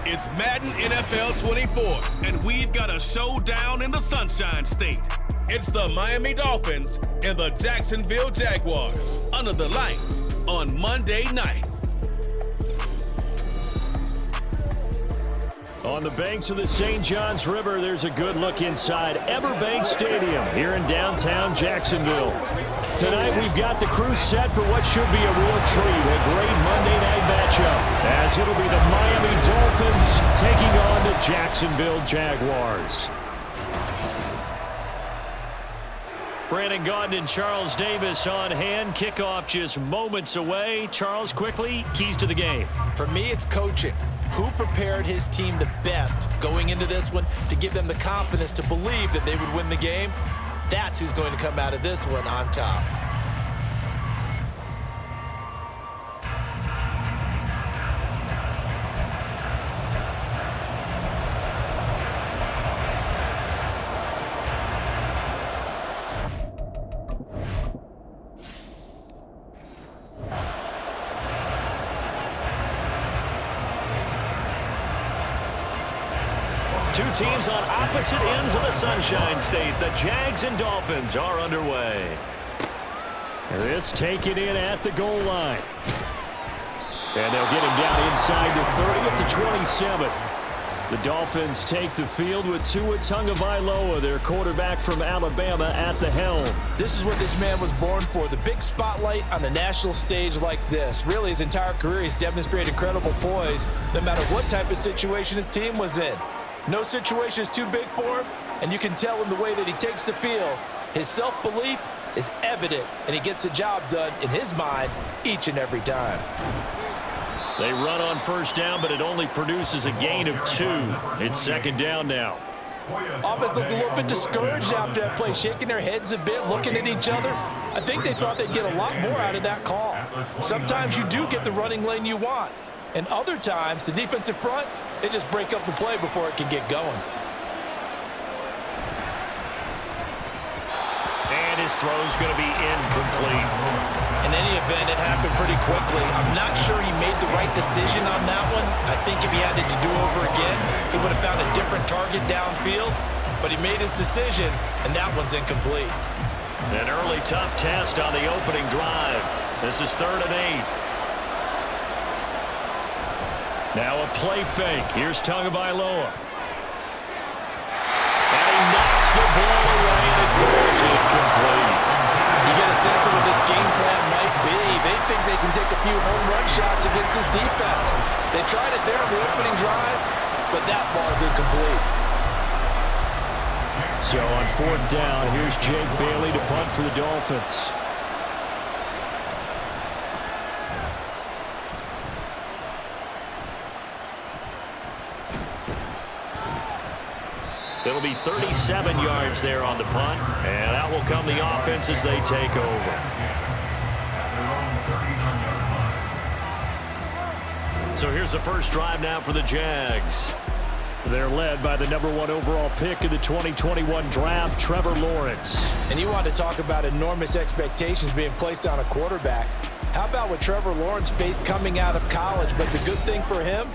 It's Madden NFL 24, and we've got a showdown in the Sunshine State. It's the Miami Dolphins and the Jacksonville Jaguars under the lights on Monday night. On the banks of the St. Johns River, there's a good look inside Everbank Stadium here in downtown Jacksonville. Tonight, we've got the crew set for what should be a real treat, a great Monday night matchup, as it'll be the Miami Dolphins taking on the Jacksonville Jaguars. Brandon Gaudin and Charles Davis on hand. Kickoff just moments away. Charles, quickly, keys to the game. For me, it's coaching. Who prepared his team the best going into this one to give them the confidence to believe that they would win the game? That's who's going to come out of this one on top. Two teams on opposite ends of the Sunshine State. The Jags and Dolphins are underway. This taken in at the goal line. And they'll get him down inside the 30 at the 27. The Dolphins take the field with Tua Tagovailoa, their quarterback from Alabama, at the helm. This is what this man was born for, the big spotlight on the national stage like this. Really, his entire career, he's demonstrated incredible poise, no matter what type of situation his team was in. No situation is too big for him, and you can tell in the way that he takes the field. His self-belief is evident, and he gets the job done in his mind each and every time. They run on first down, but it only produces a gain of 2. It's second down now. Offense looked a little bit discouraged after that play, shaking their heads a bit, looking at each other. I think they thought they'd get a lot more out of that call. Sometimes you do get the running lane you want, and other times, the defensive front, they just break up the play before it can get going. And his throw's going to be incomplete. In any event, it happened pretty quickly. I'm not sure he made the right decision on that one. I think if he had it to do over again, he would have found a different target downfield. But he made his decision, and that one's incomplete. An early tough test on the opening drive. This is 3rd and 8. Now a play fake. Here's Tagovailoa. And he knocks the ball away, and it falls incomplete. You get a sense of what this game plan might be. They think they can take a few home run shots against this defense. They tried it there on the opening drive, but that ball's incomplete. So on 4th down, here's Jake Bailey to punt for the Dolphins. It'll be 37 yards there on the punt, and out will come the offense as they take over. So here's the first drive now for the Jags. They're led by the #1 overall pick in the 2021 draft, Trevor Lawrence. And you want to talk about enormous expectations being placed on a quarterback. How about what Trevor Lawrence faced coming out of college? But the good thing for him,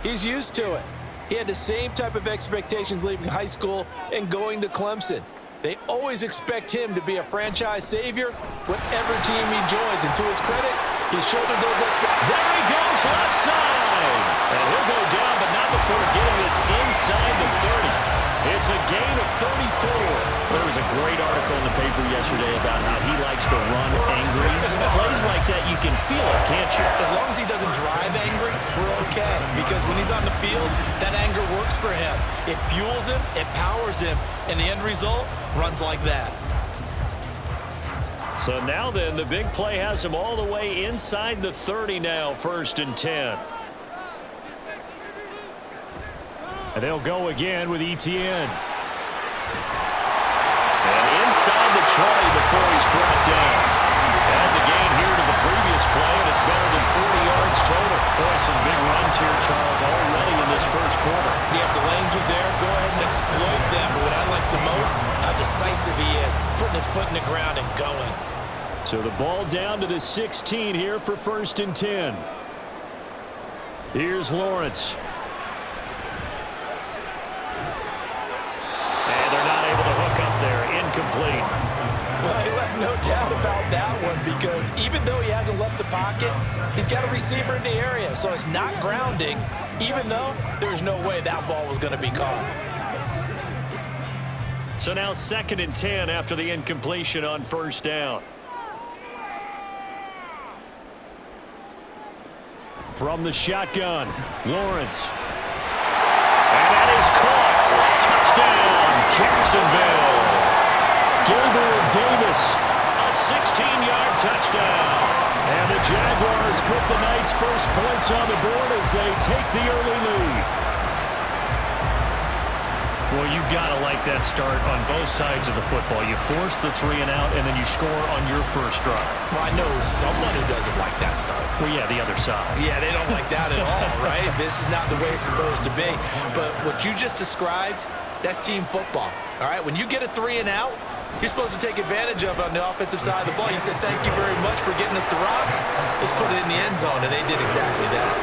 he's used to it. He had the same type of expectations leaving high school and going to Clemson. They always expect him to be a franchise savior whatever team he joins. And to his credit, he shouldered those expectations. There he goes, left side. And he'll go down, but not before getting this inside the 30. It's a gain of 34. There was a great article in the paper yesterday about how he likes to run angry. Plays like that, you can feel it, can't you? As long as he doesn't drive angry, we're okay. Because when he's on the field, that anger works for him. It fuels him, it powers him, and the end result runs like that. So now then, the big play has him all the way inside the 30 now, 1st and 10. And they'll go again with Etienne. And inside the 20 before he's brought down. And the gain here to the previous play, and it's better than 40 yards total. Boy, some big runs here, Charles, already in this first quarter. Yeah, if the lanes are there, go ahead and exploit them. But what I like the most, how decisive he is, putting his foot in the ground and going. So the ball down to the 16 here for 1st and 10. Here's Lawrence. And they're not able to hook up there. Incomplete. Well, he left no doubt about that one because even though he hasn't left the pocket, he's got a receiver in the area. So it's not grounding, even though there's no way that ball was going to be caught. So now 2nd and 10 after the incompletion on 1st down. From the shotgun, Lawrence. And that is caught. Touchdown, Jacksonville. Gabriel Davis, a 16-yard touchdown. And the Jaguars put the Knights' first points on the board as they take the early lead. Well, you've got to like that start on both sides of the football. You force the 3 and out, and then you score on your first drive. Well, I know someone who doesn't like that start. Well, yeah, the other side. Yeah, they don't like that at all, right? This is not the way it's supposed to be. But what you just described, that's team football, all right? When you get a 3 and out, you're supposed to take advantage of it on the offensive side of the ball. You said, thank you very much for getting us the rock. Let's put it in the end zone, and they did exactly that.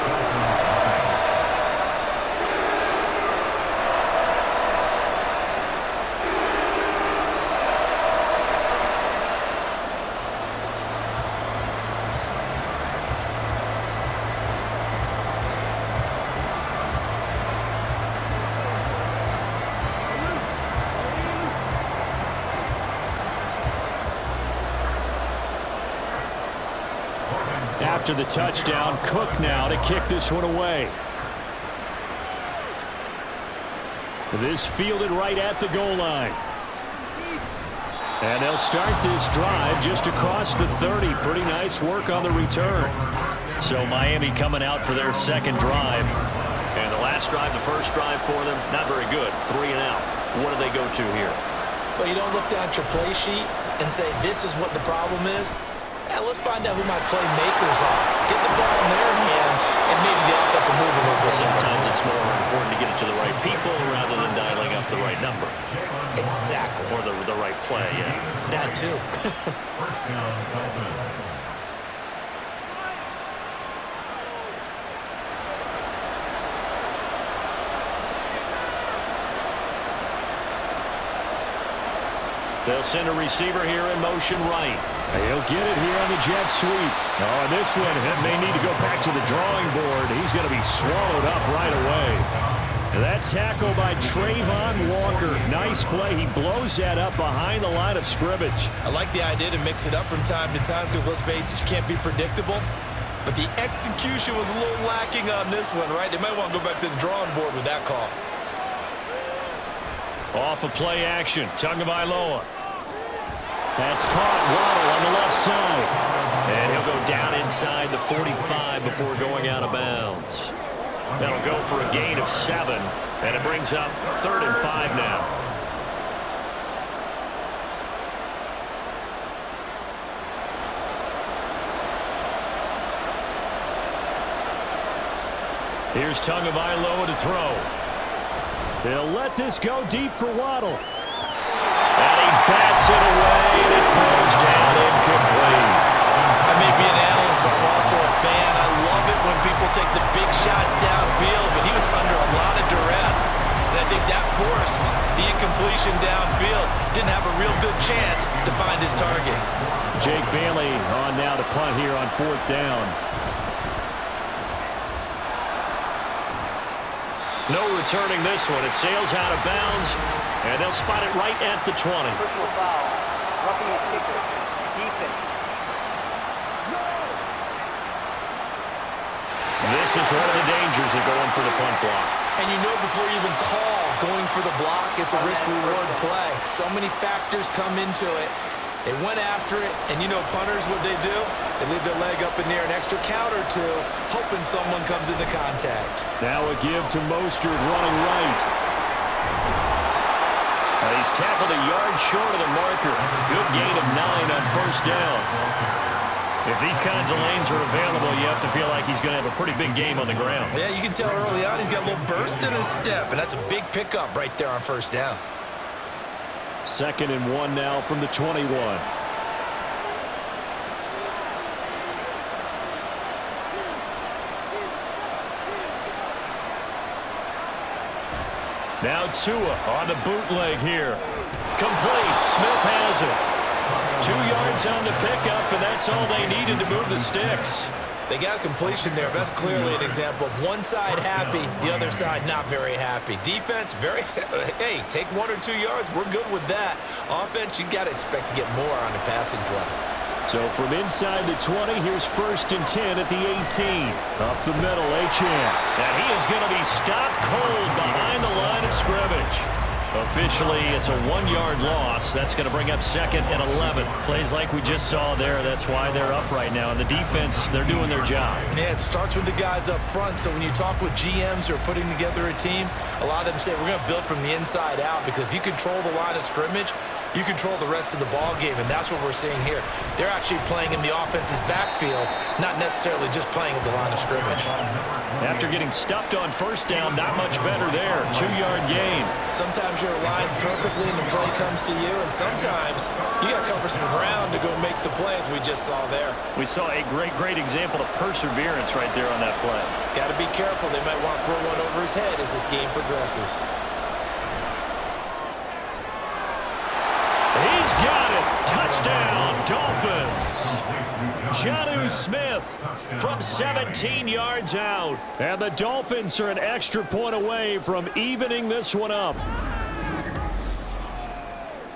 After the touchdown, Cook now to kick this one away. This fielded right at the goal line. And they'll start this drive just across the 30. Pretty nice work on the return. So Miami coming out for their second drive. And the last drive, the first drive for them, not very good. 3 and out. What do they go to here? Well, you don't look down at your play sheet and say, this is what the problem is. Now, let's find out who my playmakers are. Get the ball in their hands, and maybe the offense will move a little bit. Sometimes it's more important to get it to the right people rather than dialing up the right number. Exactly. Or the right play, yeah. That too. First down, Dolphins. They'll send a receiver here in motion right. He'll get it here on the jet sweep. Oh, and this one may need to go back to the drawing board. He's going to be swallowed up right away. That tackle by Trayvon Walker. Nice play. He blows that up behind the line of scrimmage. I like the idea to mix it up from time to time because, let's face it, you can't be predictable. But the execution was a little lacking on this one, right? They might want to go back to the drawing board with that call. Off of play action, Tagovailoa. That's caught. Waddle on the left side. And he'll go down inside the 45 before going out of bounds. That'll go for a gain of 7. And it brings up 3rd and 5 now. Here's Tagovailoa to throw. They'll let this go deep for Waddle. And he bats it away, and it falls down incomplete. I may be an analyst, but I'm also a fan. I love it when people take the big shots downfield, but he was under a lot of duress. And I think that forced the incompletion downfield. Didn't have a real good chance to find his target. Jake Bailey on now to punt here on 4th down. No returning this one. It sails out of bounds, and they'll spot it right at the 20. Personal foul. Roughing the kicker. Defense. This is one of the dangers of going for the punt block. And you know before you even call going for the block, it's a risk-reward play. So many factors come into it. They went after it, and you know punters, what they do? They leave their leg up in the air an extra count or two, hoping someone comes into contact. Now a give to Mostert running right. He's tackled a yard short of the marker. Good gain of 9 on 1st down. If these kinds of lanes are available, you have to feel like he's going to have a pretty big game on the ground. Yeah, you can tell early on he's got a little burst in his step, and that's a big pickup right there on first down. 2nd and 1 now from the 21. Now Tua on the bootleg here. Complete. Smith has it. 2 yards on the pickup, and that's all they needed to move the sticks. They got a completion there, but that's clearly an example of one side happy, the other side not very happy. Defense, very, hey, take 1 or 2 yards, we're good with that. Offense, you got to expect to get more on the passing play. So from inside the 20, here's 1st and 10 at the 18. Up the middle, Achane. And he is going to be stopped cold behind the line of scrimmage. Officially, it's a 1-yard loss. That's going to bring up 2nd and 11. Plays like we just saw there. That's why they're up right now. And the defense, they're doing their job. Yeah, it starts with the guys up front. So when you talk with GMs who are putting together a team, a lot of them say we're going to build from the inside out, because if you control the line of scrimmage, you control the rest of the ball game, and that's what we're seeing here. They're actually playing in the offense's backfield, not necessarily just playing at the line of scrimmage. After getting stuffed on first down, not much better there. 2-yard gain. Sometimes you're aligned perfectly and the play comes to you, and sometimes you got to cover some ground to go make the play, as we just saw there. We saw a great example of perseverance right there on that play. Got to be careful. They might want to throw one over his head as this game progresses. He's got it. Touchdown, Dolphins. Jonnu Smith from 17 yards out. And the Dolphins are an extra point away from evening this one up.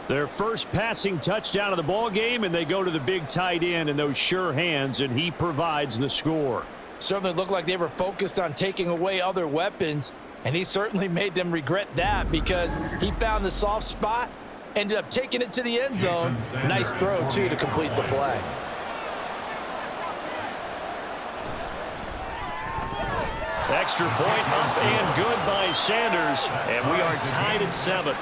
Their first passing touchdown of the ball game, and they go to the big tight end in those sure hands, and he provides the score. Certainly looked like they were focused on taking away other weapons, and he certainly made them regret that, because he found the soft spot, ended up taking it to the end zone. Nice throw, too, to complete the play. Extra point up and good by Sanders, and we are tied at 7.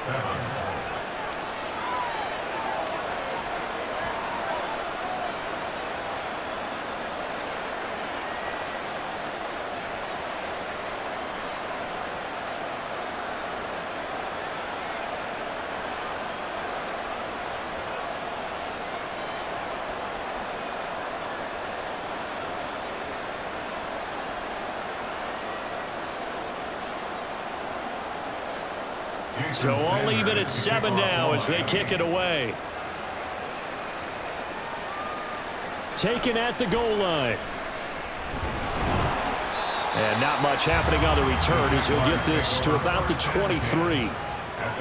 So all even at 7 now as they kick it away. Taken at the goal line. And not much happening on the return as he'll get this to about the 23.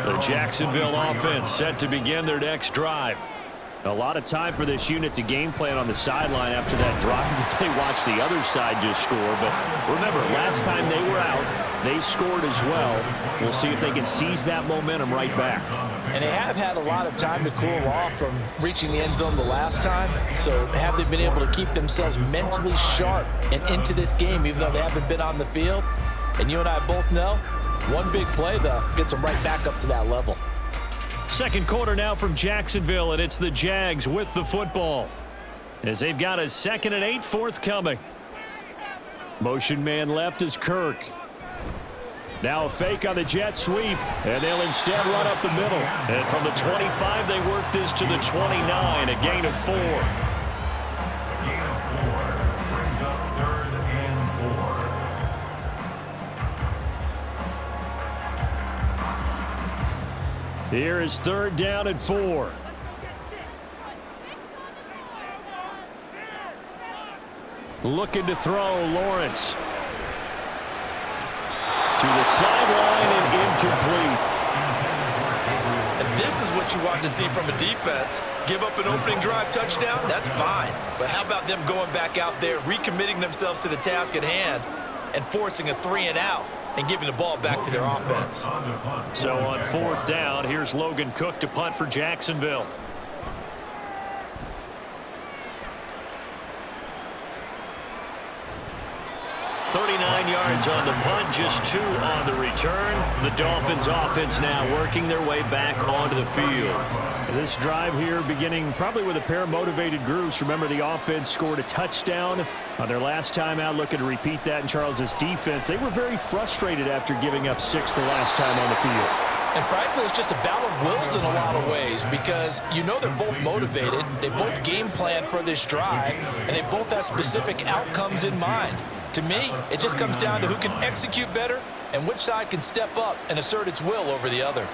The Jacksonville offense set to begin their next drive. A lot of time for this unit to game plan on the sideline after that drive that they watched the other side just score. But remember, last time they were out, they scored as well. We'll see if they can seize that momentum right back. And they have had a lot of time to cool off from reaching the end zone the last time. So have they been able to keep themselves mentally sharp and into this game, even though they haven't been on the field? And you and I both know, one big play, though, gets them right back up to that level. Second quarter now from Jacksonville, and it's the Jags with the football, as they've got a 2nd and 8 forthcoming. Motion man left is Kirk. Now a fake on the jet sweep, and they'll instead run up the middle. And from the 25, they work this to the 29, a gain of 4. Gain of 4 brings up 3rd and 4. Here is 3rd down and 4. Looking to throw, Lawrence. To the sideline and incomplete. And this is what you want to see from a defense. Give up an opening drive touchdown, that's fine. But how about them going back out there, recommitting themselves to the task at hand, and forcing a 3 and out, and giving the ball back to their offense. So on 4th down, here's Logan Cook to punt for Jacksonville. 39 yards on the punt, just 2 on the return. The Dolphins offense now working their way back onto the field. This drive here beginning probably with a pair of motivated groups. Remember, the offense scored a touchdown on their last time out, looking to repeat that in Charles's defense. They were very frustrated after giving up 6 the last time on the field. And frankly, it's just a battle of wills in a lot of ways because you know they're both motivated, they both game plan for this drive, and they both have specific outcomes in mind. To me, it just comes down to who can execute better and which side can step up and assert its will over the other.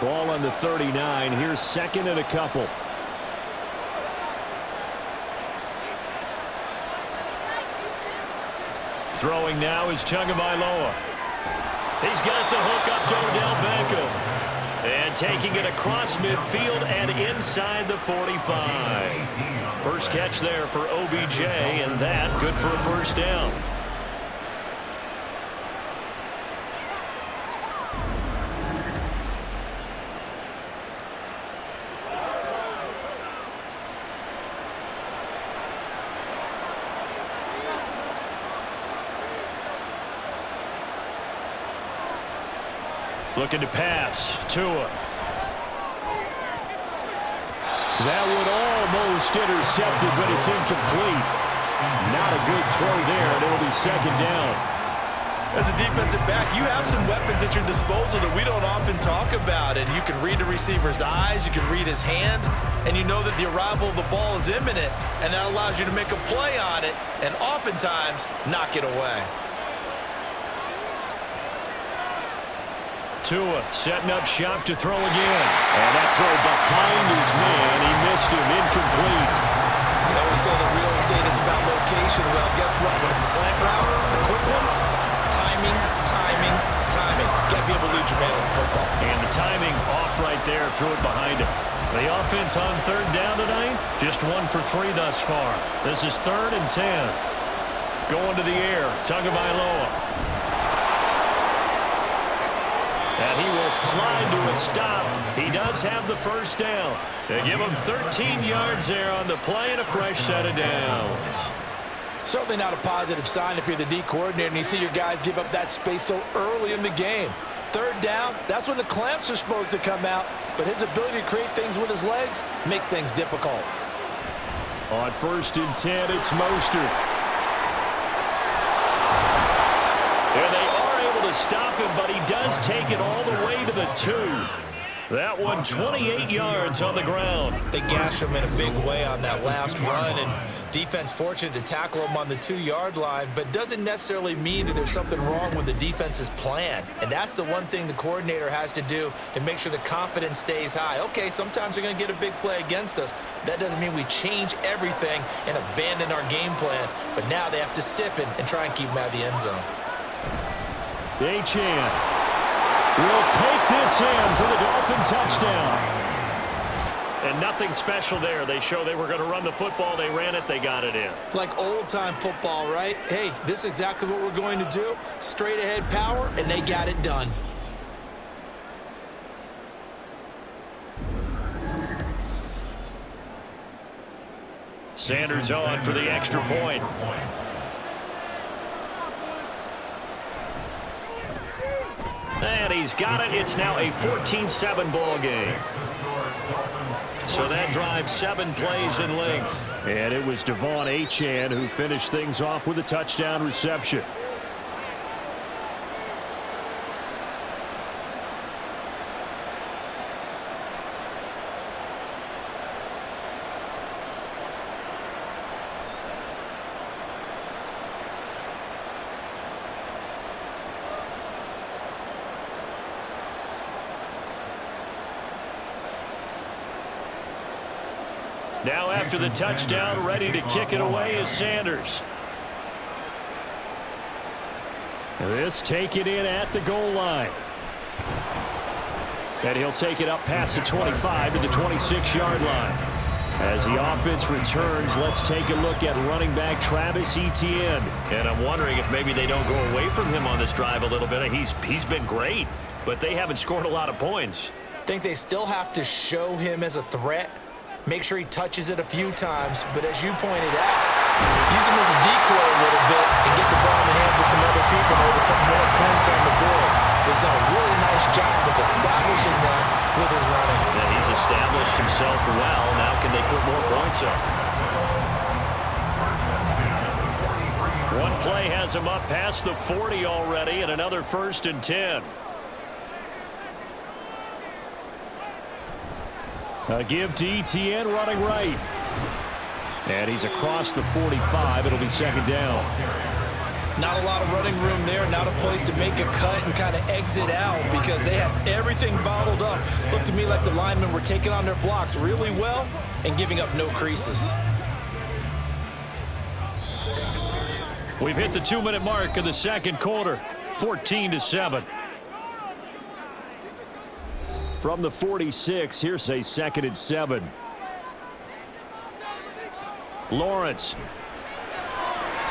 Ball on the 39. Here's 2nd and a couple. Throwing now is Tagovailoa. He's got the hook up to Odell Beckham. And taking it across midfield and inside the 45. First catch there for OBJ, and that good for a first down. Looking to pass. Tua. That would almost intercept it, but it's incomplete. Not a good throw there, and it'll be 2nd down. As a defensive back, you have some weapons at your disposal that we don't often talk about, and you can read the receiver's eyes, you can read his hands, and you know that the arrival of the ball is imminent, and that allows you to make a play on it and oftentimes knock it away. Tua setting up shop to throw again. And that throw behind his man. He missed him. Incomplete. They always say that real estate is about location. Well, guess what? When it's a slant route, the quick ones, timing, timing, timing. Can't be able to lose your man in football. And the timing off right there. Threw it behind him. The offense on 3rd down tonight, just 1 for 3 thus far. This is 3rd and 10. Going to the air. Tagovailoa. And he will slide to a stop. He does have the first down. They give him 13 yards there on the play and a fresh set of downs. Certainly not a positive sign if you're the D coordinator and you see your guys give up that space so early in the game. 3rd down, that's when the clamps are supposed to come out, but his ability to create things with his legs makes things difficult. On 1st and 10, it's Mostert. There they are able to stop him, but he does take it all the way to the 2. That one 28 yards on the ground. They gash him in a big way on that last run, and defense fortunate to tackle him on the 2-yard line, but doesn't necessarily mean that there's something wrong with the defense's plan. And that's the one thing the coordinator has to do to make sure the confidence stays high. Okay, sometimes they're going to get a big play against us. That doesn't mean we change everything and abandon our game plan, but now they have to stiffen and try and keep him out of the end zone. Achane will take this in for the Dolphin touchdown. And nothing special there. They show they were going to run the football. They ran it. They got it in. Like old-time football, right? Hey, this is exactly what we're going to do. Straight-ahead power, and they got it done. Sanders on for the extra point. And he's got it. It's now a 14-7 ball game. So that drives 7 plays in length. And it was Devon Achane who finished things off with a touchdown reception. Now after the touchdown, ready to kick it away is Sanders. This taken in at the goal line. And he'll take it up past the 25 to the 26-yard line. As the offense returns, let's take a look at running back Travis Etienne. And I'm wondering if maybe they don't go away from him on this drive a little bit. He's been great, but they haven't scored a lot of points. I think they still have to show him as a threat. Make sure he touches it a few times, but as you pointed out, use him as a decoy a little bit and get the ball in the hands of some other people in order to put more points on the board. He's done a really nice job of establishing them with his running. Yeah, he's established himself well. Now can they put more points up? One play has him up past the 40 already, and another 1st and 10. A give to ETN running right. And he's across the 45. It'll be 2nd down. Not a lot of running room there. Not a place to make a cut and kind of exit out because they had everything bottled up. Looked to me like the linemen were taking on their blocks really well and giving up no creases. We've hit the 2-minute mark of the 2nd quarter. 14-7. From the 46, here's a 2nd and 7. Lawrence.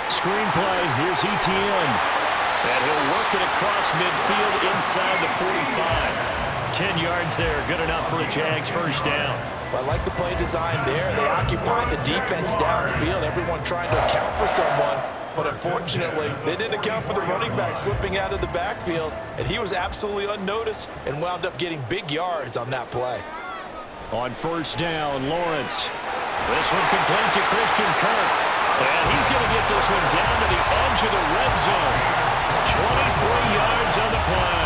Screenplay, here's ETN. And he'll work it across midfield inside the 45. 10 yards there, good enough for a Jags 1st down. Well, I like the play design there. They occupied the defense downfield, everyone trying to account for someone. But unfortunately, they didn't account for the running back slipping out of the backfield, and he was absolutely unnoticed and wound up getting big yards on that play. On 1st down, Lawrence. This one complete to Christian Kirk. And he's going to get this one down to the edge of the red zone. 23 yards on the play.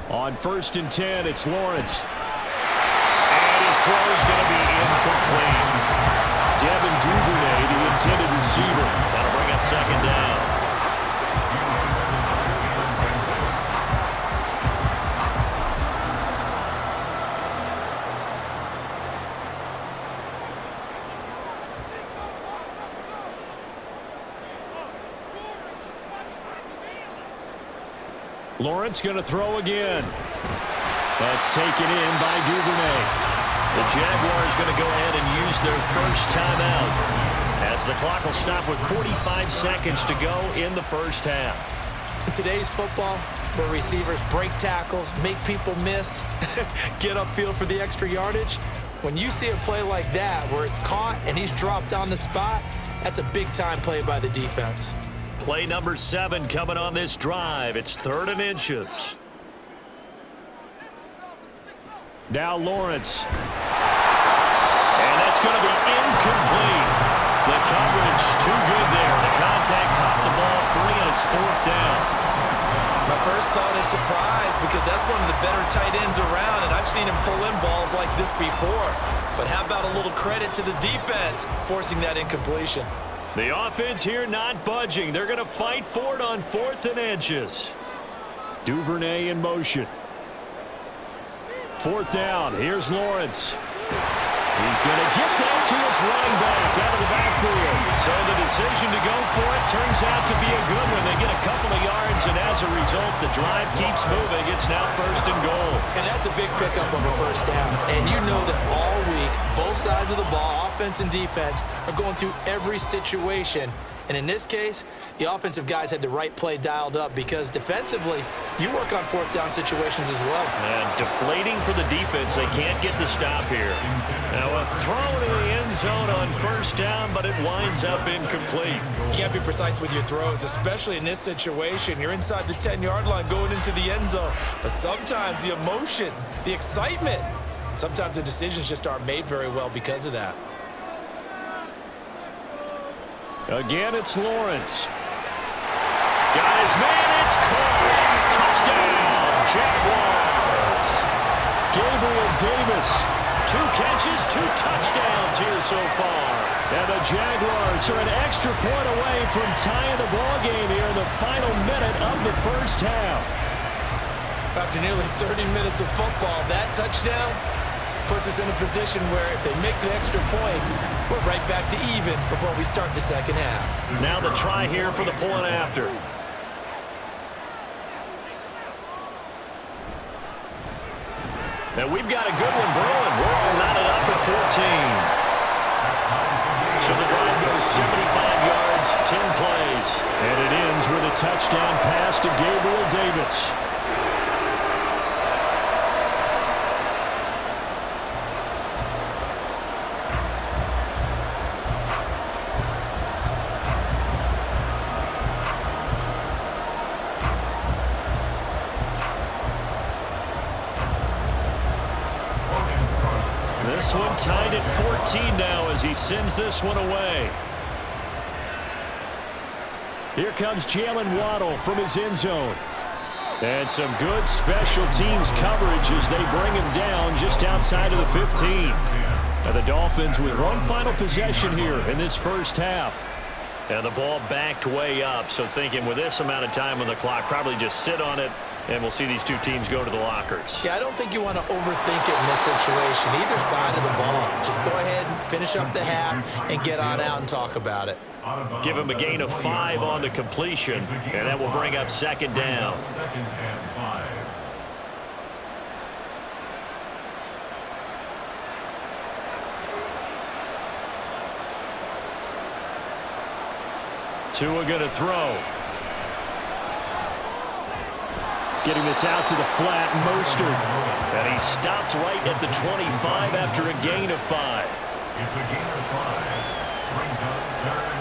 On 1st and 10, it's Lawrence. And his throw is going to be incomplete. Devin Duvernay, the intended receiver. That'll bring up 2nd down. Lawrence going to throw again. That's taken in by Duvernay. The Jaguars going to go ahead and use their 1st timeout as the clock will stop with 45 seconds to go in the 1st half. In today's football, where receivers break tackles, make people miss, get upfield for the extra yardage, when you see a play like that where it's caught and he's dropped on the spot, that's a big-time play by the defense. Play number 7 coming on this drive. It's 3rd and inches. Now Lawrence. And that's going to be incomplete. The coverage too good there. The contact popped the ball free, and it's 4th down. My first thought is surprise because that's one of the better tight ends around, and I've seen him pull in balls like this before. But how about a little credit to the defense forcing that incompletion? The offense here not budging. They're going to fight for it on 4th and inches. Duvernay in motion. 4th down. Here's Lawrence. He's going to get that to his running back out of the backfield. So the decision to go for it turns out to be a good one. They get a couple of yards, and as a result, the drive keeps moving. It's now 1st and goal. And that's a big pickup of a 1st down. And you know that all week, both sides of the ball, offense and defense, are going through every situation. And in this case, the offensive guys had the right play dialed up because defensively, you work on 4th down situations as well. And deflating for the defense. They can't get the stop here. Now a throw to the end zone on 1st down, but it winds up incomplete. You can't be precise with your throws, especially in this situation. You're inside the 10-yard line going into the end zone. But sometimes the emotion, the excitement, sometimes the decisions just aren't made very well because of that. Again, it's Lawrence. Got his man, it's caught. Touchdown, Jaguars. Gabriel Davis. 2 catches, 2 touchdowns here so far. And the Jaguars are an extra point away from tying the ball game here in the final minute of the 1st half. After nearly 30 minutes of football, that touchdown, puts us in a position where if they make the extra point, we're right back to even before we start the second half. Now the try here for the point after. Now we've got a good one brewing. We're all knotted up at 14. So the drive goes 75 yards, 10 plays. And it ends with a touchdown pass to Gabriel Davis. This one tied at 14 now as he sends this one away. Here comes Jalen Waddle from his end zone. And some good special teams coverage as they bring him down just outside of the 15. Now the Dolphins with one final possession here in this first half. And the ball backed way up, so thinking with this amount of time on the clock, probably just sit on it, and we'll see these two teams go to the lockers. Yeah, I don't think you want to overthink it in this situation, either side of the ball. Just go ahead and finish up the half and get on out and talk about it. Give him a gain of 5 on the completion, and that will bring up second down. Second and 5. Tua going to throw. Getting this out to the flat, Mostert. And he stopped right at the 25 after a gain of 5. It's a gain of 5. Brings up third.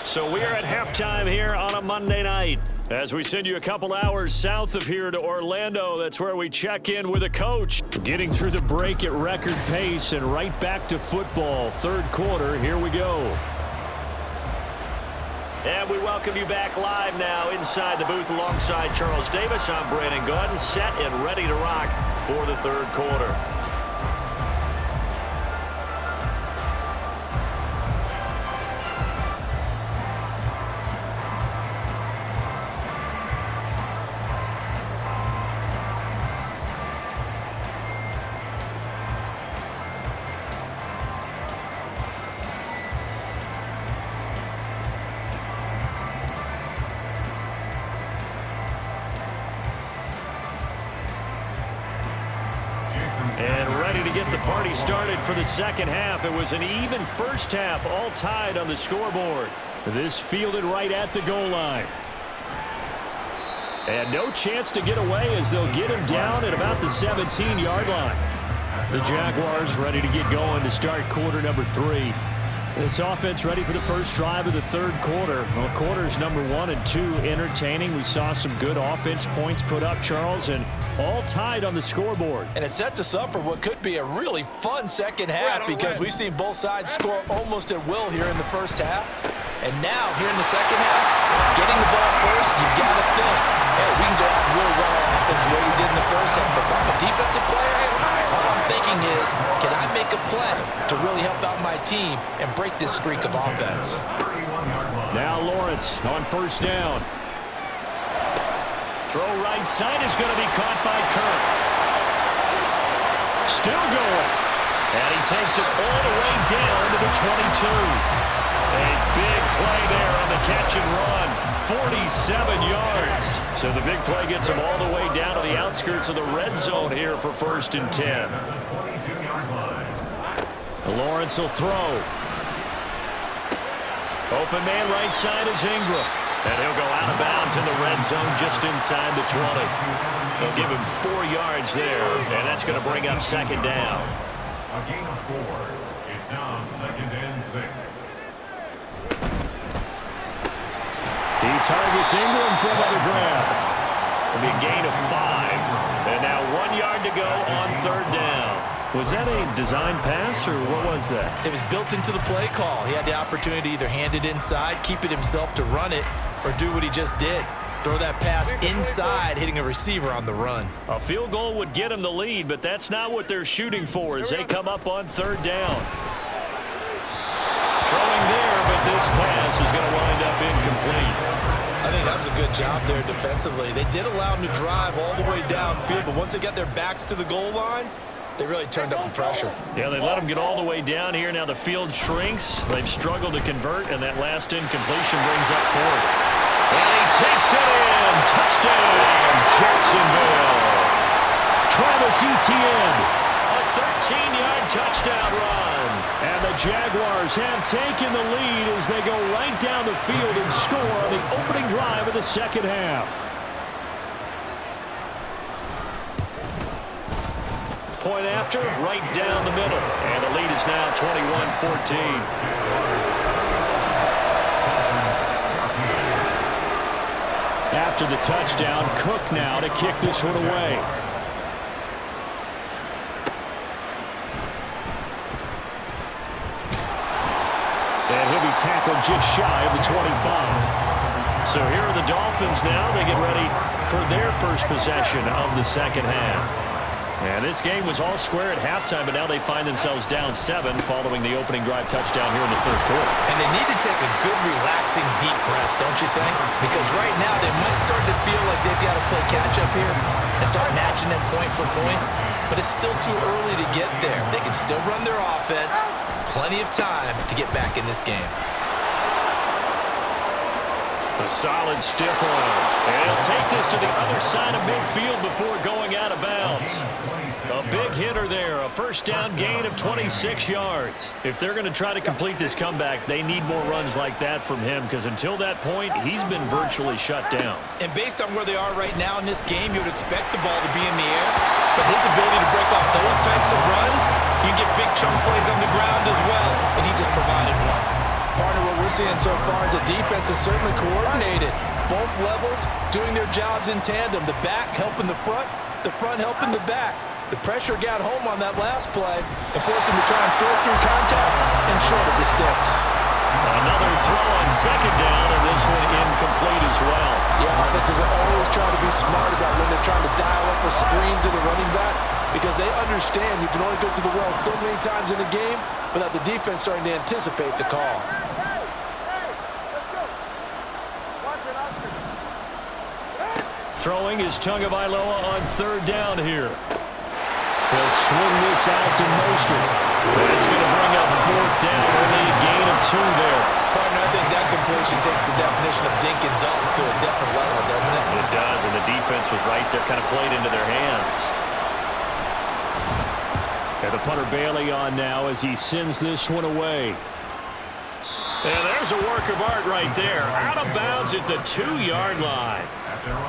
So we are at halftime here on a Monday night as we send you a couple hours south of here to Orlando. That's where we check in with a coach. Getting through the break at record pace and right back to football. Third quarter, here we go. And we welcome you back live now inside the booth alongside Charles Davis. I'm Brandon Gordon, set and ready to rock for the third quarter. And ready to get the party started for the second half. It was an even first half, all tied on the scoreboard. This fielded right at the goal line. And no chance to get away as they'll get him down at about the 17-yard line. The Jaguars ready to get going to start quarter number 3. This offense ready for the first drive of the third quarter. Well, quarters number 1 and 2 entertaining. We saw some good offense points put up, Charles, and all tied on the scoreboard. And it sets us up for what could be a really fun second half because we've seen both sides score almost at will here in the first half. And now, here in the second half, getting the ball first, you got to think, hey, we can go out and really run our offense the way we did in the first half. But if I'm a defensive player, all I'm thinking is, can I make a play to really help out my team and break this streak of offense? Now Lawrence on first down. Throw right side is going to be caught by Kirk. Still going. And he takes it all the way down to the 22. A big play there on the catch and run. 47 yards. So the big play gets him all the way down to the outskirts of the red zone here for 1st and 10. Lawrence will throw. Open man right side is Ingram. And he'll go out of bounds in the red zone just inside the 20. They'll give him 4 yards there, and that's going to bring up second down. A gain of 4. It's now 2nd and 6. He targets Ingram for another grab. It'll be a gain of 5. And now 1 yard to go on third down. Was that a design pass, or what was that? It was built into the play call. He had the opportunity to either hand it inside, keep it himself to run it, or do what he just did. Throw that pass inside, hitting a receiver on the run. A field goal would get him the lead, but that's not what they're shooting for as they come up on third down. but this pass is going to wind up incomplete. I think that was a good job there defensively. They did allow them to drive all the way downfield, but once they got their backs to the goal line, they really turned up the pressure. Yeah, they let them get all the way down here. Now the field shrinks. They've struggled to convert, and that last incompletion brings up fourth. And he takes it in. Touchdown, Jacksonville. Travis Etienne. A 13-yard touchdown run. And the Jaguars have taken the lead as they go right down the field and score on the opening drive of the second half. Point after, right down the middle. And the lead is now 21-14. After the touchdown, Cook now to kick this one away. And he'll be tackled just shy of the 25. So here are the Dolphins now. They get ready for their first possession of the second half. And this game was all square at halftime, but now they find themselves down 7 following the opening drive touchdown here in the third quarter. And they need to take a good, relaxing, deep breath, don't you think? Because right now they might start to feel like they've got to play catch-up here and start matching them point for point. But it's still too early to get there. They can still run their offense. Plenty of time to get back in this game. A solid stiff arm. And he'll take this to the other side of midfield before going out of bounds. A big hitter there. A first down gain of 26 yards. If they're going to try to complete this comeback, they need more runs like that from him, because until that point, he's been virtually shut down. And based on where they are right now in this game, you would expect the ball to be in the air. But his ability to break off those types of runs, you can get big chunk plays on the ground as well, and he just provided one. Partner, what we're seeing so far is the defense is certainly coordinated. Both levels doing their jobs in tandem. The back helping the front helping the back. The pressure got home on that last play and forced him to try and throw through contact and short of the sticks. Another throw on second down, and this one incomplete as well. Yeah, offenses are always trying to be smart about when they're trying to dial up a screen to the running back, because they understand you can only go to the well so many times in a game without the defense starting to anticipate the call. Throwing is Tagovailoa on third down here. He'll swing this out to Mostert. That's going to bring up fourth down. Only a gain of 2 there. Partner, I think that completion takes the definition of dink and dunk to a different level, doesn't it? It does, and the defense was right there, kind of played into their hands. And the punter Bailey on now as he sends this one away. And there's a work of art right there. Out of bounds at the 2-yard line.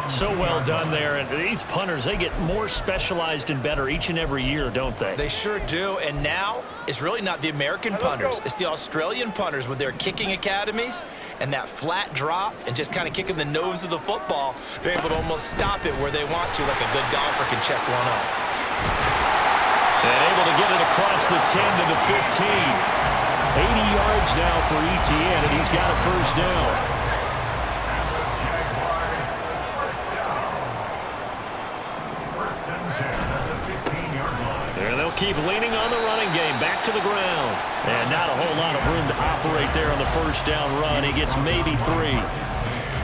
So well done there. And these punters, they get more specialized and better each and every year, don't they? They sure do. And now it's really not the American punters. It's the Australian punters with their kicking academies and that flat drop and just kind of kicking the nose of the football. They're able to almost stop it where they want to, like a good golfer can check one up. And able to get it across the 10 to the 15. 80 yards now for Etienne, and he's got a first down. There they'll keep leaning on the running game. Back to the ground. And not a whole lot of room to operate there on the first down run. He gets maybe 3.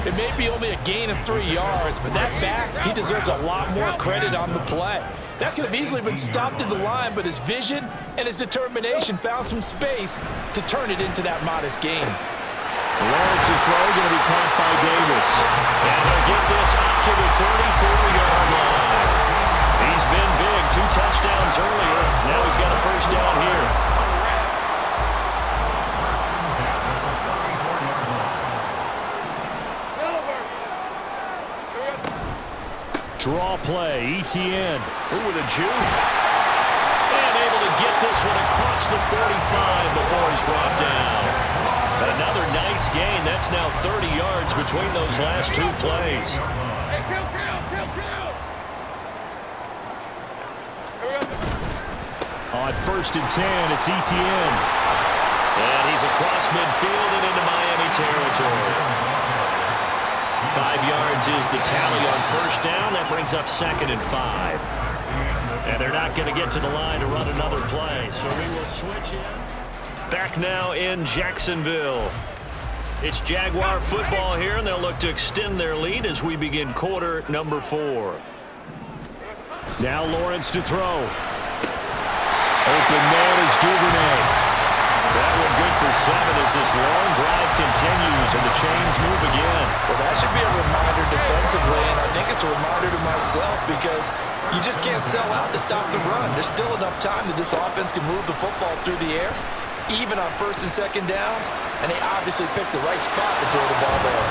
It may be only a gain of 3 yards, but that back, he deserves a lot more credit on the play. That could have easily been stopped at the line, but his vision and his determination found some space to turn it into that modest gain. Lawrence's throw going to be caught by Davis. And he'll get this up to the 34-yard line. He's been big. 2 touchdowns earlier. Now he's got a first down here. Draw play, Etienne. Ooh, with a juke. And able to get this one across the 45 before he's brought down. Another nice gain. That's now 30 yards between those last 2 plays. On 1st and 10, it's Etienne. And he's across midfield and into Miami territory. 5 yards is the tally on first down. That brings up 2nd and 5. And they're not going to get to the line to run another play. So we will switch in. Back now in Jacksonville. It's Jaguar football here, and they'll look to extend their lead as we begin quarter number 4. Now Lawrence to throw. Open man is Duvernay. That one good for 7 as this long drive continues and the chains move again. Well, that should be a reminder defensively, and I think it's a reminder to myself because you just can't sell out to stop the run. There's still enough time that this offense can move the football through the air, even on first and second downs, and they obviously picked the right spot to throw the ball there.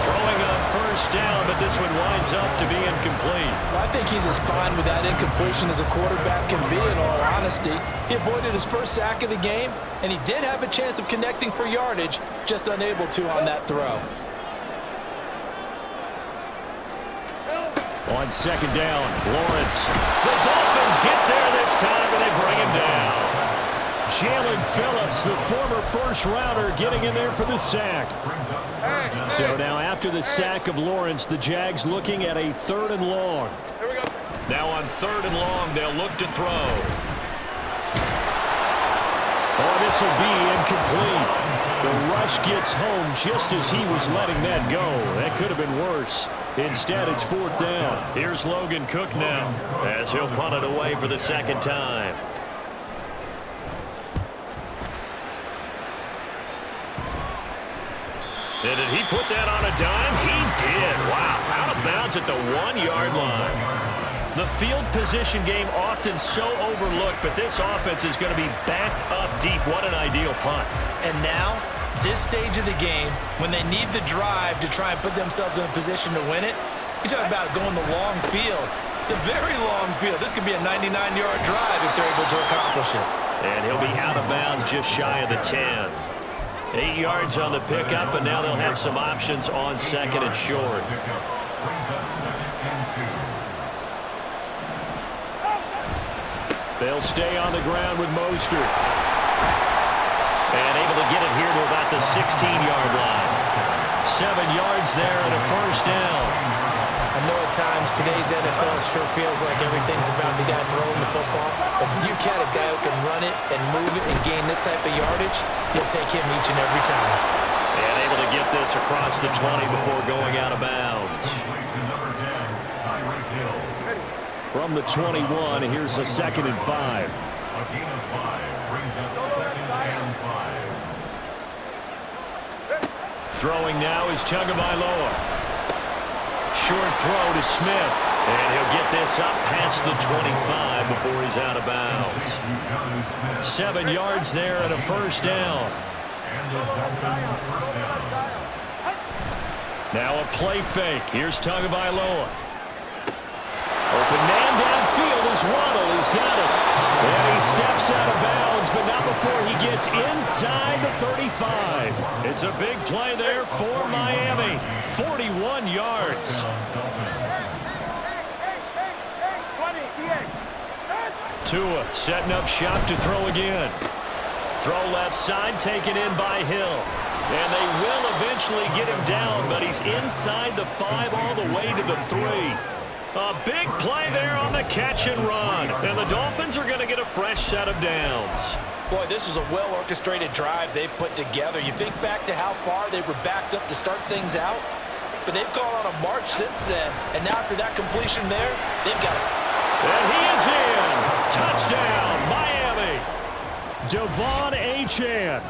Throwing on first down, but this one winds up to be incomplete. Well, I think he's as fine with that incompletion as a quarterback can be, in all honesty. He avoided his first sack of the game, and he did have a chance of connecting for yardage, just unable to on that throw. On second down, Lawrence. The Dolphins get there this time, and they bring him down. Jalen Phillips, the former first-rounder, getting in there for the sack. So now after the sack of Lawrence, the Jags looking at a 3rd and long. Now on 3rd and long, they'll look to throw. Oh, this will be incomplete. The rush gets home just as he was letting that go. That could have been worse. Instead, it's 4th down. Here's Logan Cook now as he'll punt it away for the second time. And did he put that on a dime? He did. Wow, out of bounds at the 1-yard line. The field position game often so overlooked, but this offense is going to be backed up deep. What an ideal punt. And now, this stage of the game, when they need the drive to try and put themselves in a position to win it, you talk about going the long field, the very long field. This could be a 99-yard drive if they're able to accomplish it. And he'll be out of bounds just shy of the 10. 8 yards on the pickup, and now they'll have some options on 2nd and short. They'll stay on the ground with Mostert. And able to get it here to about the 16-yard line. 7 yards there and a first down. I know at times today's NFL sure feels like everything's about the guy throwing the football. But when you got a guy who can run it and move it and gain this type of yardage, you'll take him each and every time. And able to get this across the 20 before going out of bounds. From the 21, here's a 2nd and 5. A gain of 5 brings up 2nd and 5. Throwing now is Tagovailoa. Short throw to Smith. And he'll get this up past the 25 before he's out of bounds. 7 yards there and a first down. Now a play fake. Here's Tagovailoa. Open man downfield as Waddle has got it. And he steps out of bounds, but not before he gets inside the 35. It's a big play there for Miami. 41 yards. Tua setting up shop to throw again. Throw left side, taken in by Hill. And they will eventually get him down, but he's inside the 5 all the way to the 3. A big play there on the catch and run. And the Dolphins are going to get a fresh set of downs. Boy, this is a well-orchestrated drive they've put together. You think back to how far they were backed up to start things out, but they've gone on a march since then. And now after that completion there, they've got it. And he is in. Touchdown, Miami. Devon Achane.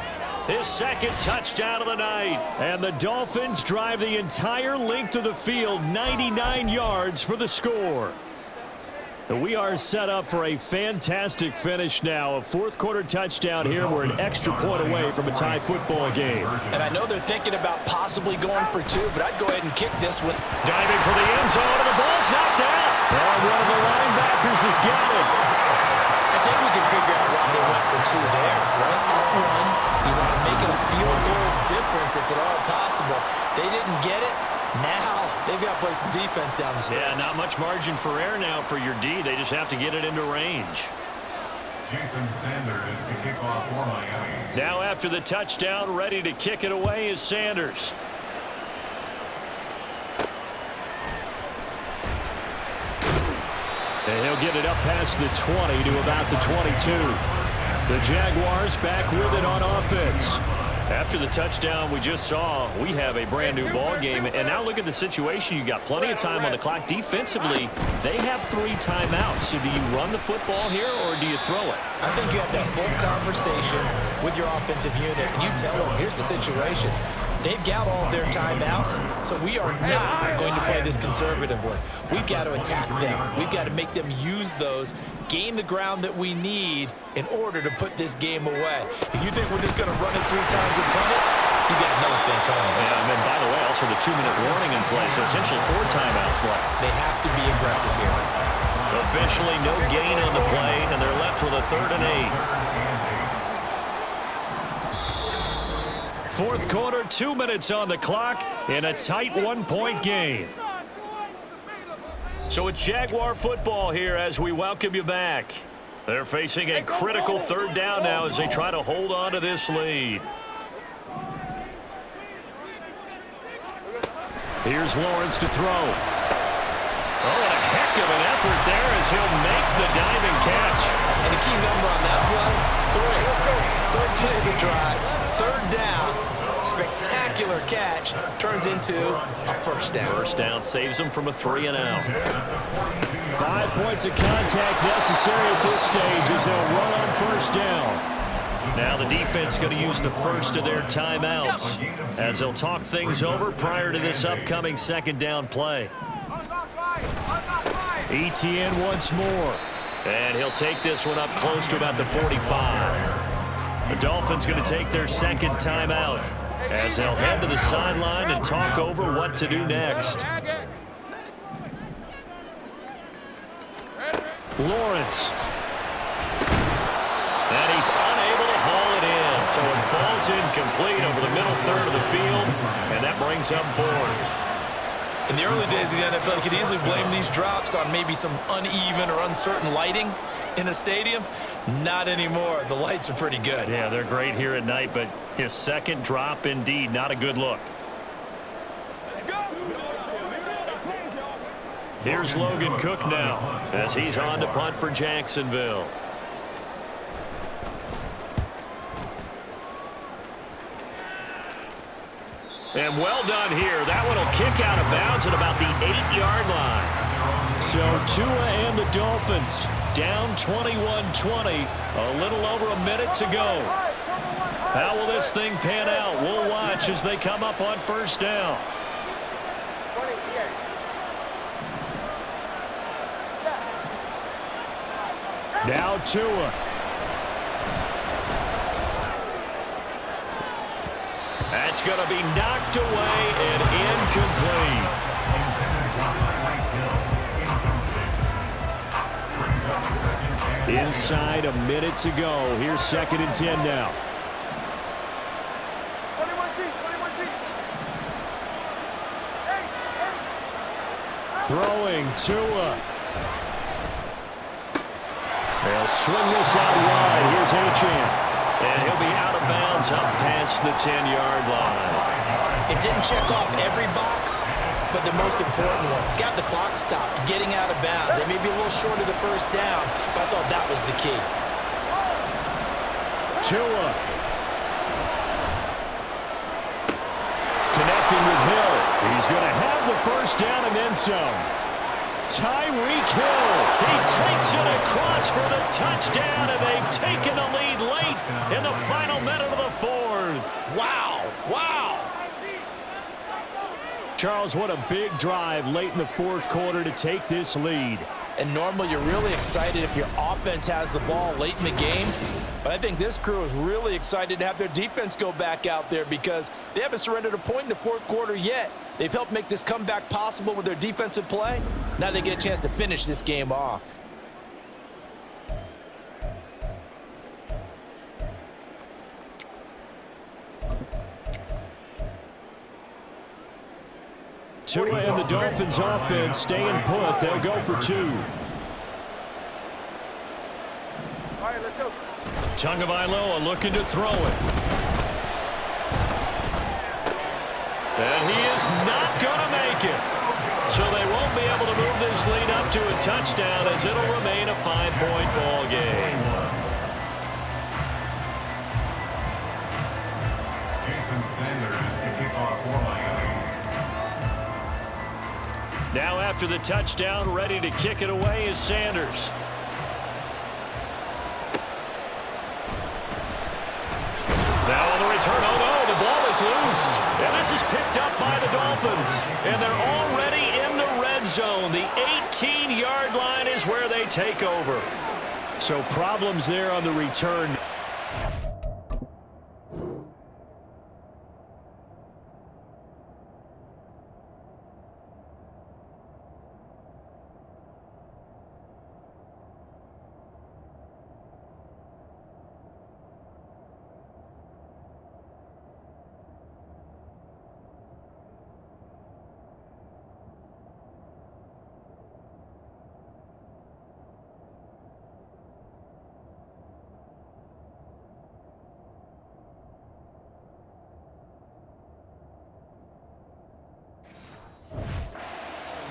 His 2nd touchdown of the night. And the Dolphins drive the entire length of the field, 99 yards for the score. We are set up for a fantastic finish now. A 4th quarter touchdown here. We're an extra point away from a tie football game. And I know they're thinking about possibly going for 2, but I'd go ahead and kick this one. Diving for the end zone, and the ball's knocked out. And one of the linebackers has got it. I think we can figure out why they went for 2 there, right? Up 1, you want to make it a field goal difference if at all possible. They didn't get it. Now they've got to play some defense down the stretch. Yeah, not much margin for error now for your D. They just have to get it into range. Jason Sanders to kick off for Miami. Now after the touchdown, ready to kick it away is Sanders. And he'll get it up past the 20 to about the 22. The Jaguars back with it on offense. After the touchdown we just saw, we have a brand new ball game. And now look at the situation. You got plenty of time on the clock. Defensively, they have 3 timeouts. So do you run the football here or do you throw it? I think you have that full conversation with your offensive unit, and you tell them, here's the situation. They've got all of their timeouts, so we are not going to play this conservatively. We've got to attack them. We've got to make them use those, gain the ground that we need in order to put this game away. If you think we're just going to run it 3 times and punt it, you got another thing coming. Yeah, and then, by the way, also the 2-minute warning in place, so essentially 4 timeouts left. They have to be aggressive here. Officially no gain on the play, and they're left with a 3rd and 8. Fourth quarter, 2 minutes on the clock in a tight 1-point game. So it's Jaguar football here as we welcome you back. They're facing a critical 3rd down now as they try to hold on to this lead. Here's Lawrence to throw. Oh, and a heck of an effort there as he'll make the diving catch. And the key number on that play, 3. 3rd play of the drive, 3rd down. Spectacular catch turns into a 1st down. 1st down saves them from a 3 and out. 5 points of contact necessary at this stage as they'll run on 1st down. Now the defense going to use the first of their timeouts as they'll talk things over prior to this upcoming 2nd down play. ETN once more. And he'll take this one up close to about the 45. The Dolphins going to take their 2nd timeout as they'll head to the sideline and talk over what to do next. Lawrence. And he's unable to haul it in, so it falls incomplete over the middle 3rd of the field, and that brings up 4th. In the early days of the NFL, you could easily blame these drops on maybe some uneven or uncertain lighting in a stadium. Not anymore. The lights are pretty good. Yeah, they're great here at night, but his 2nd drop, indeed, not a good look. Here's Logan Cook now as he's on to punt for Jacksonville. And well done here. That one will kick out of bounds at about the 8-yard line. So Tua and the Dolphins down 21-20, a little over a minute to go. How will this thing pan out? We'll watch as they come up on 1st down. Now Tua. That's going to be knocked away and incomplete. Inside a minute to go. Here's 2nd and 10 now. Throwing Tua. They'll swing this out wide. Here's Achane. And he'll be out of bounds up past the 10-yard line. It didn't check off every box, but the most important one. Got the clock stopped, getting out of bounds. It may be a little short of the 1st down, but I thought that was the key. Tua. Connecting with Hill. He's going to have the 1st down and then some. Tyreek Hill. He takes it across for the touchdown, and they've taken the lead late in the final minute of the 4th. Wow. Wow. Charles, what a big drive late in the 4th quarter to take this lead. And normally you're really excited if your offense has the ball late in the game. But I think this crew is really excited to have their defense go back out there because they haven't surrendered a point in the 4th quarter yet. They've helped make this comeback possible with their defensive play. Now they get a chance to finish this game off. Tua and the Dolphins offense staying put. They'll go for 2. All right, let's go. Tagovailoa looking to throw it. And he is not going to make it. So they won't be able to move this lead up to a touchdown as it'll remain a 5-point ball game. Now after the touchdown, ready to kick it away is Sanders. Now on the return, oh no, the ball is loose. And this is picked up by the Dolphins. And they're already in the red zone. The 18-yard line is where they take over. So problems there on the return.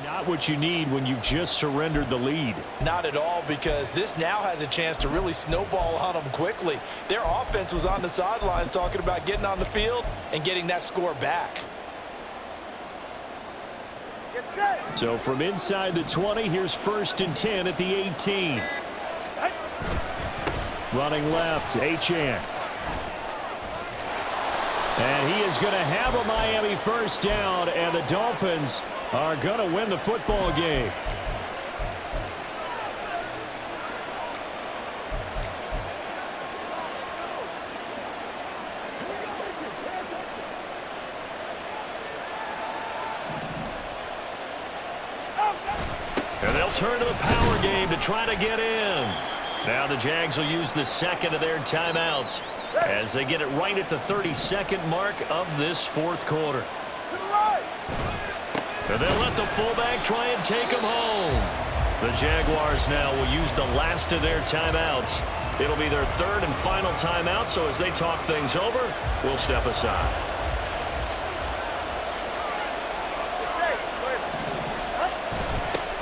Not what you need when you've just surrendered the lead. Not at all, because this now has a chance to really snowball on them quickly. Their offense was on the sidelines talking about getting on the field and getting that score back. So from inside the 20, here's 1st and 10 at the 18. Running left, Achane. And he is going to have a Miami first down, and the Dolphins are going to win the football game. And they'll turn to the power game to try to get in. Now the Jags will use the second of their timeouts as they get it right at the 32nd mark of this fourth quarter. And they'll let the fullback try and take him home. The Jaguars now will use the last of their timeouts. It'll be their third and final timeout, so as they talk things over, we'll step aside.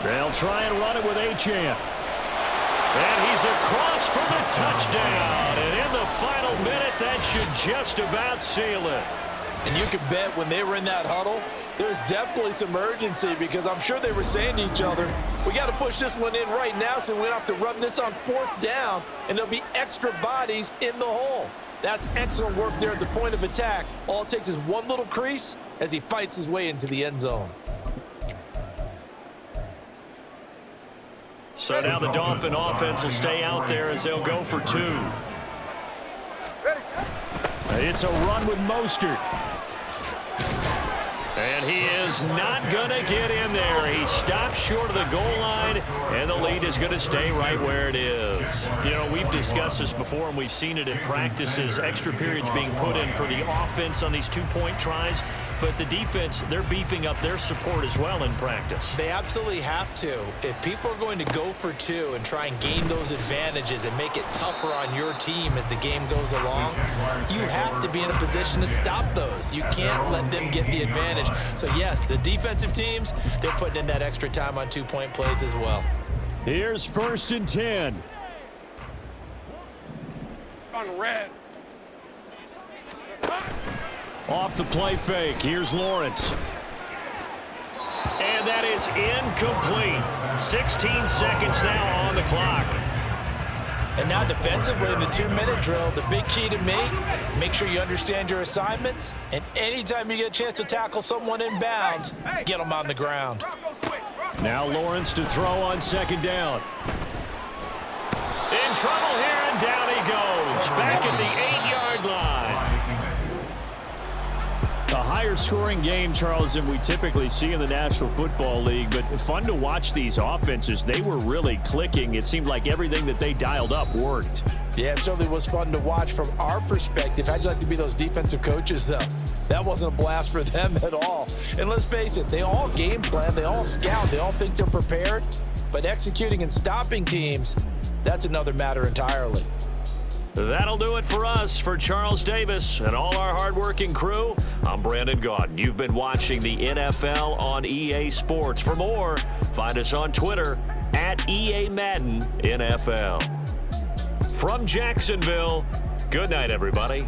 They'll try and run it with Achane. And he's across for the touchdown. And in the final minute, that should just about seal it. And you can bet when they were in that huddle, there's definitely some urgency, because I'm sure they were saying to each other, we got to push this one in right now so we don't have to run this on 4th down, and there'll be extra bodies in the hole. That's excellent work there at the point of attack. All it takes is one little crease as he fights his way into the end zone. So now the Dolphin offense will stay out there as they'll go for 2. It's a run with Mostert. And he is not going to get in there. He stops short of the goal line, and the lead is going to stay right where it is. You know, we've discussed this before, and we've seen it in practices. Extra periods being put in for the offense on these 2-point tries. But the defense, they're beefing up their support as well in practice. They absolutely have to. If people are going to go for 2 and try and gain those advantages and make it tougher on your team as the game goes along, you have to be in a position to stop those. You can't let them get the advantage. So, yes, the defensive teams, they're putting in that extra time on 2-point plays as well. Here's 1st and 10. On red. Off the play fake. Here's Lawrence. And that is incomplete. 16 seconds now on the clock. And now defensively in the 2-minute drill, the big key to me, make sure you understand your assignments, and anytime you get a chance to tackle someone in bounds, get them on the ground. Now Lawrence to throw on 2nd down. In trouble here, and down he goes. Back at the 8-yard line. A higher scoring game, Charles, than we typically see in the National Football League, but fun to watch these offenses. They were really clicking. It seemed like everything that they dialed up worked. Yeah, it certainly was fun to watch from our perspective. How'd you like to be those defensive coaches, though? That wasn't a blast for them at all. And let's face it, they all game plan, they all scout, they all think they're prepared, but executing and stopping teams, that's another matter entirely. That'll do it for us. For Charles Davis and all our hardworking crew, I'm Brandon Gaudin. You've been watching the NFL on EA Sports. For more, find us on Twitter at EA Madden NFL. From Jacksonville, good night, everybody.